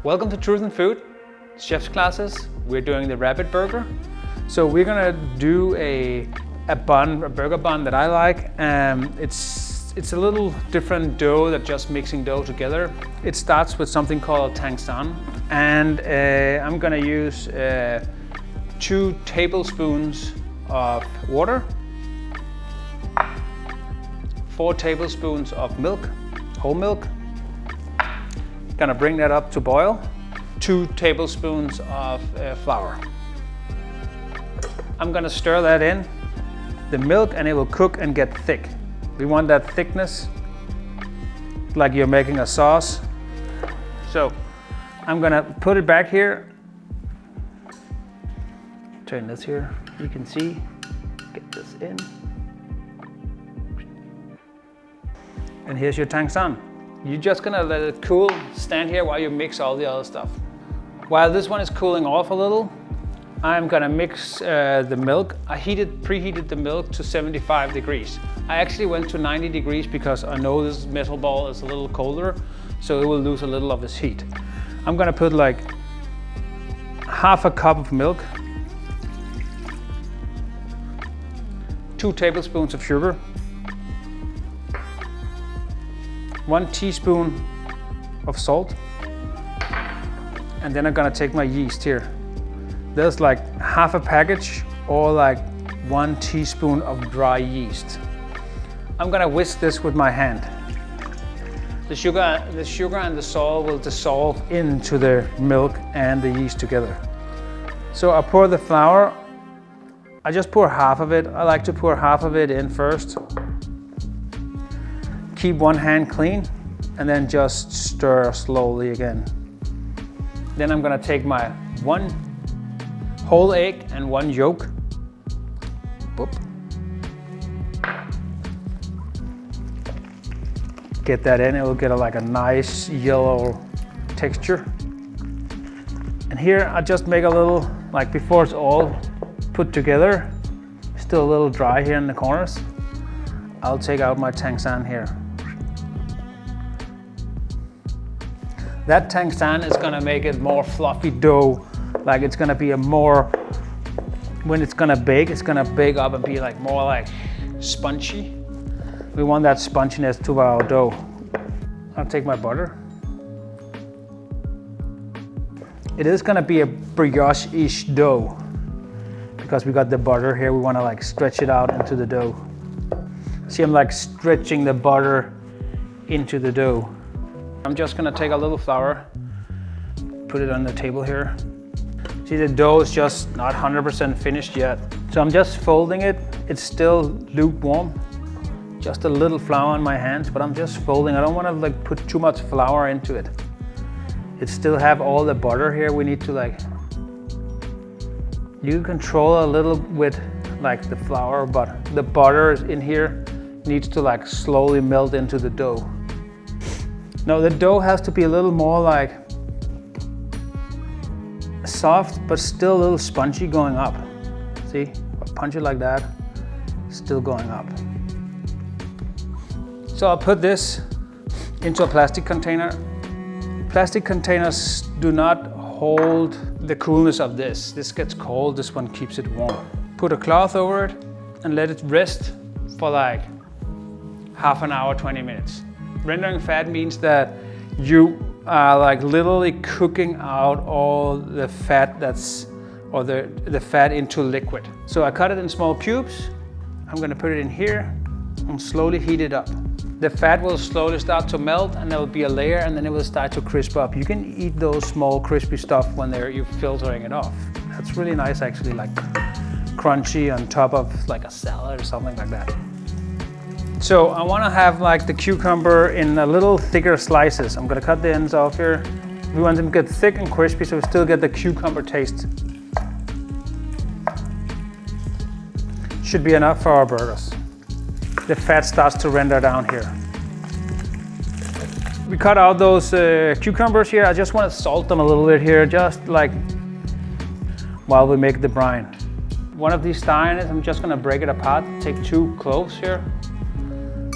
Welcome to Truth in Food, chef's classes. We're doing the rabbit burger. So we're gonna do a burger bun that I like. It's a little different dough than just mixing dough together. It starts with something called tang san, and I'm gonna use 2 tablespoons of water, 4 tablespoons of milk, whole milk. Gonna bring that up to boil. 2 tablespoons of flour. I'm gonna stir that in, the milk, and it will cook and get thick. We want that thickness, like you're making a sauce. So I'm gonna put it back here. Turn this here, you can see, get this in. And here's your tang san. You're just gonna let it cool, stand here while you mix all the other stuff. While this one is cooling off a little, I'm gonna mix the milk. I preheated the milk to 75 degrees. I actually went to 90 degrees because I know this metal ball is a little colder, so it will lose a little of its heat. I'm gonna put like half a cup of milk, 2 tablespoons of sugar, 1 teaspoon of salt, and then I'm gonna take my yeast here. There's like half a package or like 1 teaspoon of dry yeast. I'm gonna whisk this with my hand. The sugar and the salt will dissolve into the milk and the yeast together. So I pour the flour. I just pour half of it. I like to pour half of it in first. Keep one hand clean and then just stir slowly again. Then I'm gonna take my 1 whole egg and 1 yolk. Boop. Get that in, it will get like a nice yellow texture. And here I just make a little, like before it's all put together, still a little dry here in the corners. I'll take out my tang san here. That tang san is gonna make it more fluffy dough. Like it's gonna be when it's gonna bake up and be like more like spongy. We want that sponginess to our dough. I'll take my butter. It is gonna be a brioche-ish dough because we got the butter here. We wanna like stretch it out into the dough. See, I'm like stretching the butter into the dough. I'm just gonna take a little flour, put it on the table here. See, the dough is just not 100% finished yet. So I'm just folding it. It's still lukewarm. Just a little flour on my hands, but I'm just folding. I don't wanna like put too much flour into it. It still have all the butter here. We need to like, you can control a little with like the flour, but the butter in here needs to like slowly melt into the dough. Now the dough has to be a little more like soft, but still a little spongy going up. See, punch it like that, still going up. So I'll put this into a plastic container. Plastic containers do not hold the coolness of this. This gets cold, this one keeps it warm. Put a cloth over it and let it rest for like half an hour, 20 minutes. Rendering fat means that you are like literally cooking out all the fat the fat into liquid. So I cut it in small cubes. I'm gonna put it in here and slowly heat it up. The fat will slowly start to melt and there will be a layer and then it will start to crisp up. You can eat those small crispy stuff when you're filtering it off. That's really nice actually, like crunchy on top of like a salad or something like that. So I want to have like the cucumber in a little thicker slices. I'm gonna cut the ends off here. We want them to get thick and crispy so we still get the cucumber taste. Should be enough for our burgers. The fat starts to render down here. We cut out those cucumbers here. I just want to salt them a little bit here, just like while we make the brine. One of these steins, I'm just gonna break it apart. Take 2 cloves here.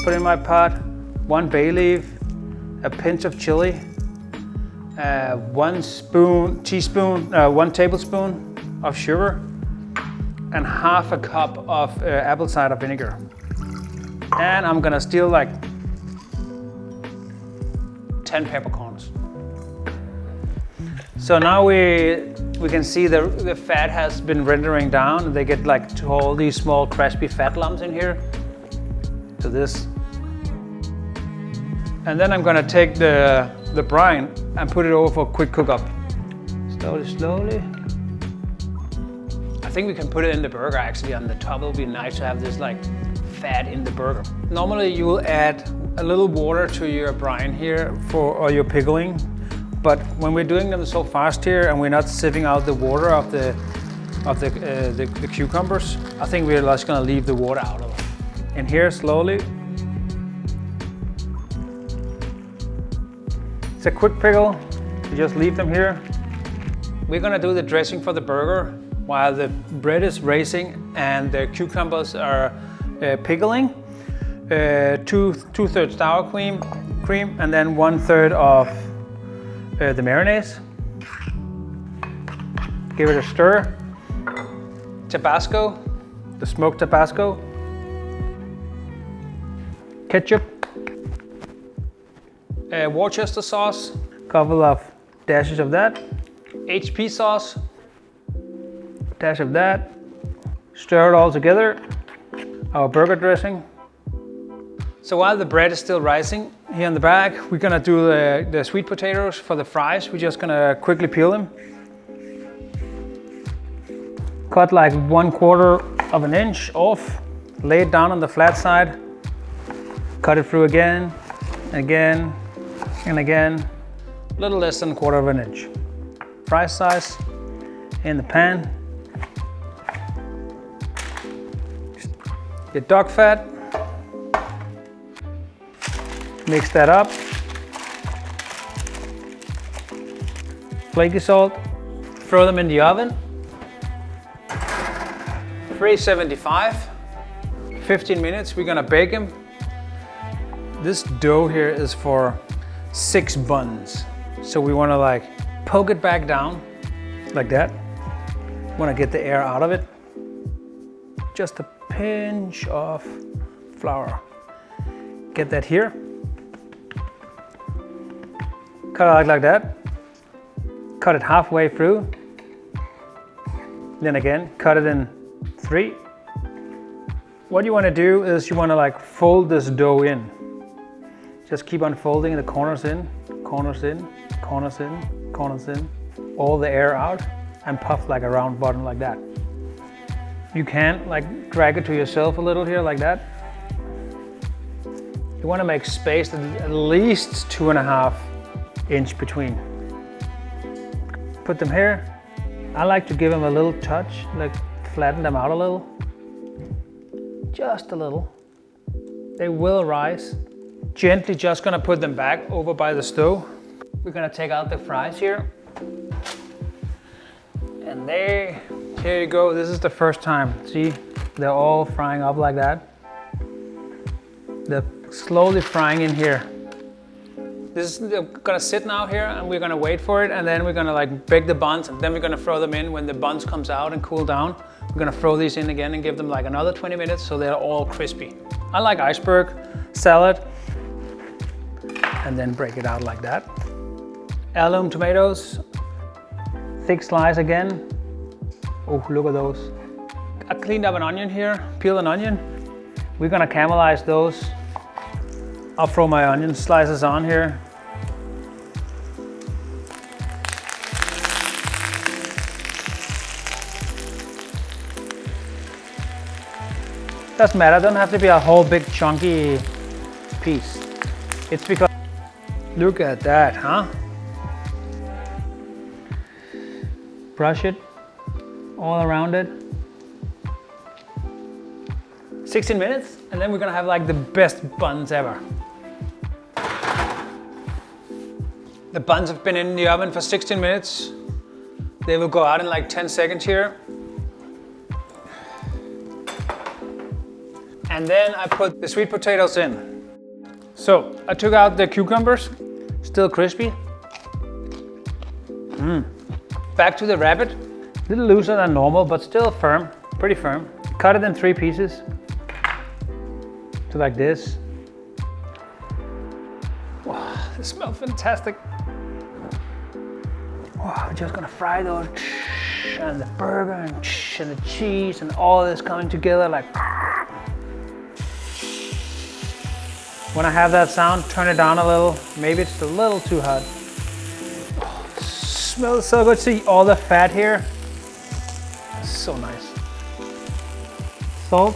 Put in my pot, 1 bay leaf, a pinch of chili, 1 tablespoon of sugar, and half a cup of apple cider vinegar. And I'm gonna steal like 10 peppercorns. So now we can see the fat has been rendering down. They get like to all these small crispy fat lumps in here. To this. And then I'm gonna take the brine and put it over for a quick cook up. Slowly. I think we can put it in the burger actually on the top. It'll be nice to have this like fat in the burger. Normally you will add a little water to your brine here or your pickling, but when we're doing them so fast here and we're not sieving out the water of the cucumbers, I think we're just gonna leave the water out of it. And here slowly. It's a quick pickle. You just leave them here. We're gonna do the dressing for the burger while the bread is raising and the cucumbers are pickling. 2/3 sour cream, and then 1/3 of the mayonnaise. Give it a stir. Tabasco, the smoked Tabasco. Ketchup. Worcester sauce. Couple of dashes of that. HP sauce. Dash of that. Stir it all together. Our burger dressing. So while the bread is still rising, here in the back, we're gonna do the sweet potatoes for the fries. We're just gonna quickly peel them. Cut like 1/4 of an inch off. Lay it down on the flat side. Cut it through again, again, and again. A little less than 1/4 of an inch. Fry size in the pan. Get duck fat. Mix that up. Flaky salt. Throw them in the oven. 375. 15 minutes. We're gonna bake them. This dough here is for 6 buns. So we wanna like poke it back down like that. Wanna get the air out of it. Just a pinch of flour. Get that here. Cut it like that. Cut it halfway through. Then again, cut it in 3. What you want to do is you want to like fold this dough in. Just keep on folding the corners in, corners in, corners in, corners in. All the air out and puff like a round bottom like that. You can like drag it to yourself a little here like that. You want to make space at least 2.5 inch between. Put them here. I like to give them a little touch, like flatten them out a little. Just a little. They will rise. Gently just gonna put them back over by the stove. We're gonna take out the fries here. And there, here you go. This is the first time. See, they're all frying up like that. They're slowly frying in here. This is gonna sit now here and we're gonna wait for it, and then we're gonna like bake the buns, and then we're gonna throw them in when the buns comes out and cool down. We're gonna throw these in again and give them like another 20 minutes so they're all crispy. I like iceberg salad. And then break it out like that. Heirloom tomatoes. Thick slice again. Oh, look at those. I cleaned up an onion here, peeled an onion. We're gonna caramelize those. I'll throw my onion slices on here. Doesn't matter, it doesn't have to be a whole big chunky piece. It's because, look at that, huh? Brush it all around it. 16 minutes, and then we're gonna have like the best buns ever. The buns have been in the oven for 16 minutes. They will go out in like 10 seconds here. And then I put the sweet potatoes in. So I took out the cucumbers, still crispy. Back to the rabbit. A little looser than normal, but still firm, pretty firm. Cut it in 3 pieces. So like this. Wow, this smells fantastic. Wow, I'm just gonna fry those, and the burger, and the cheese, and all this coming together like. When I have that sound, turn it down a little. Maybe it's a little too hot. Oh, smells so good. See all the fat here? So nice. Salt.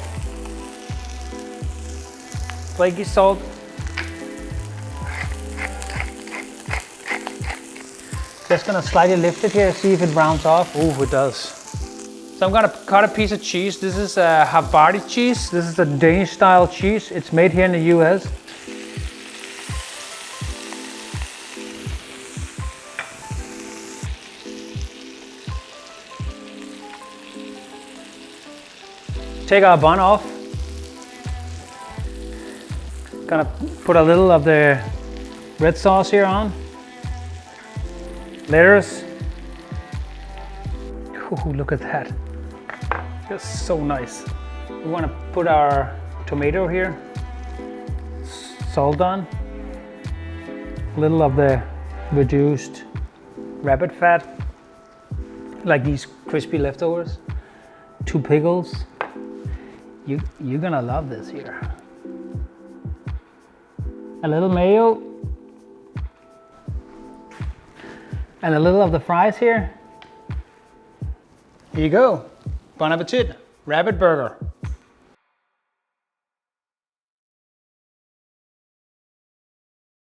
Flaky salt. Just gonna slightly lift it here, see if it rounds off. Oh, it does. So I'm gonna cut a piece of cheese. This is a Havarti cheese. This is a Danish style cheese. It's made here in the US. Take our bun off. Gonna put a little of the red sauce here on. Lettuce. Ooh, look at that. Just so nice. We want to put our tomato here. Salt on. A little of the reduced rabbit fat. Like these crispy leftovers. 2 pickles. You're gonna love this here. A little mayo. And a little of the fries here. Here you go. Bon appetit. Rabbit burger.